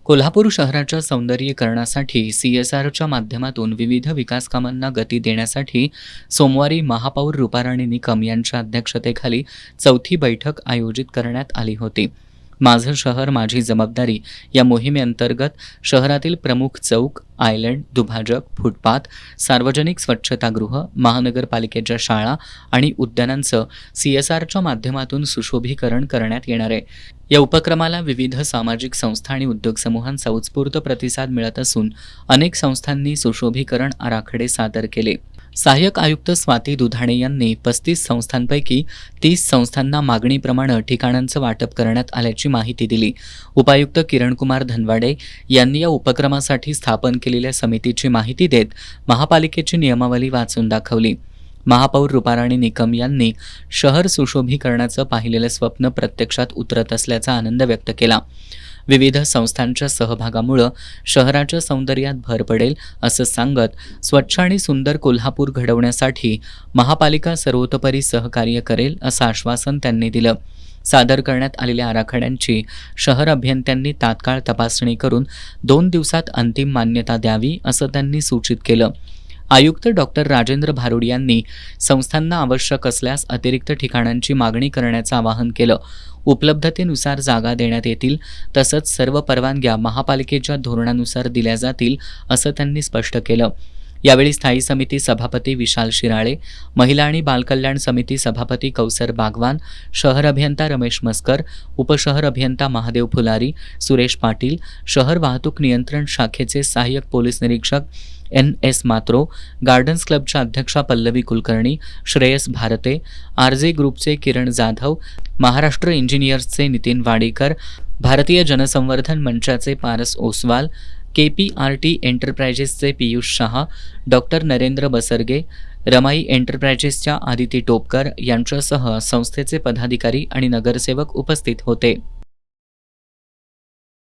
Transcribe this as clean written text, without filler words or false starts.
कोल्हापूर शहराच्या सौंदर्यीकरणासाठी CSRच्या माध्यमातून विविध विकास कामांना गती देण्यासाठी सोमवारी महापौर रुपाराणी निकम यांच्या अध्यक्षतेखाली चौथी बैठक आयोजित करण्यात आली होती. माझं शहर माझी जबाबदारी या मोहिमेअंतर्गत शहरातील प्रमुख चौक, आयलँड, दुभाजक, फुटपाथ, सार्वजनिक स्वच्छतागृह, महानगरपालिकेच्या शाळा आणि उद्यानांचं CSRच्या माध्यमातून सुशोभीकरण करण्यात येणार आहे. या उपक्रमाला विविध सामाजिक संस्था आणि उद्योग समूहांचा उत्स्फूर्त प्रतिसाद मिळत असून अनेक संस्थांनी सुशोभीकरण आराखडे सादर केले. सहाय्यक आयुक्त स्वाती दुधाणे यांनी 35 संस्थांपैकी 30 संस्थांना मागणीप्रमाणे ठिकाणांचं वाटप करण्यात आल्याची माहिती दिली. उपायुक्त किरणकुमार धनवाडे यांनी या उपक्रमासाठी स्थापन केलेल्या समितीची माहिती देत महापालिकेची नियमावली वाचून दाखवली. महापौर रुपाराणी निकम यांनी शहर सुशोभीकरणाचं पाहिलेलं स्वप्न प्रत्यक्षात उतरत असल्याचा आनंद व्यक्त केला. विविध संस्थांच्या सहभागामुळे शहराच्या सौंदर्यात भर पडेल असं सांगत स्वच्छ आणि सुंदर कोल्हापूर घडवण्यासाठी महापालिका सर्वतोपरी सहकार्य करेल असं आश्वासन त्यांनी दिलं. सादर करण्यात आलेल्या आराखड्यांची शहर अभियंत्यांनी तात्काळ तपासणी करून 2 दिवसात अंतिम मान्यता द्यावी असं त्यांनी सूचित केलं. आयुक्त डॉक्टर राजेंद्र भारुड यांनी संस्थांना आवश्यक असल्यास अतिरिक्त ठिकाणांची मागणी करण्याचं आवाहन केलं. उपलब्धतेनुसार जागा देण्यात येतील, तसंच सर्व परवानग्या महापालिकेच्या धोरणानुसार दिल्या जातील असं त्यांनी स्पष्ट केलं. यावेळी स्थायी समिती सभापती विशाल शिराळे, महिला आणि बालकल्याण समिती सभापती कौसर बागवान, शहर अभियंता रमेश मस्कर, उपशहर अभियंता महादेव फुलारी, सुरेश पाटील, शहर वाहतूक नियंत्रण शाखेचे सहाय्यक पोलीस निरीक्षक NS मात्रो, गार्डन्स क्लबच्या अध्यक्षा पल्लवी कुलकर्णी, श्रेयस भारते, RJ ग्रुपचे किरण जाधव, महाराष्ट्र इंजिनियर्सचे नितीन वाडेकर, भारतीय जनसंवर्धन मंचाचे पारस ओसवाल, KPRT एंटरप्राइजेसचे पियुष शहा, डॉक्टर नरेंद्र बसरगे, रमाई एंटरप्राइजेसच्या आदिती टोपकर यांच्यासह संस्थेचे पदाधिकारी आणि नगरसेवक उपस्थित होते.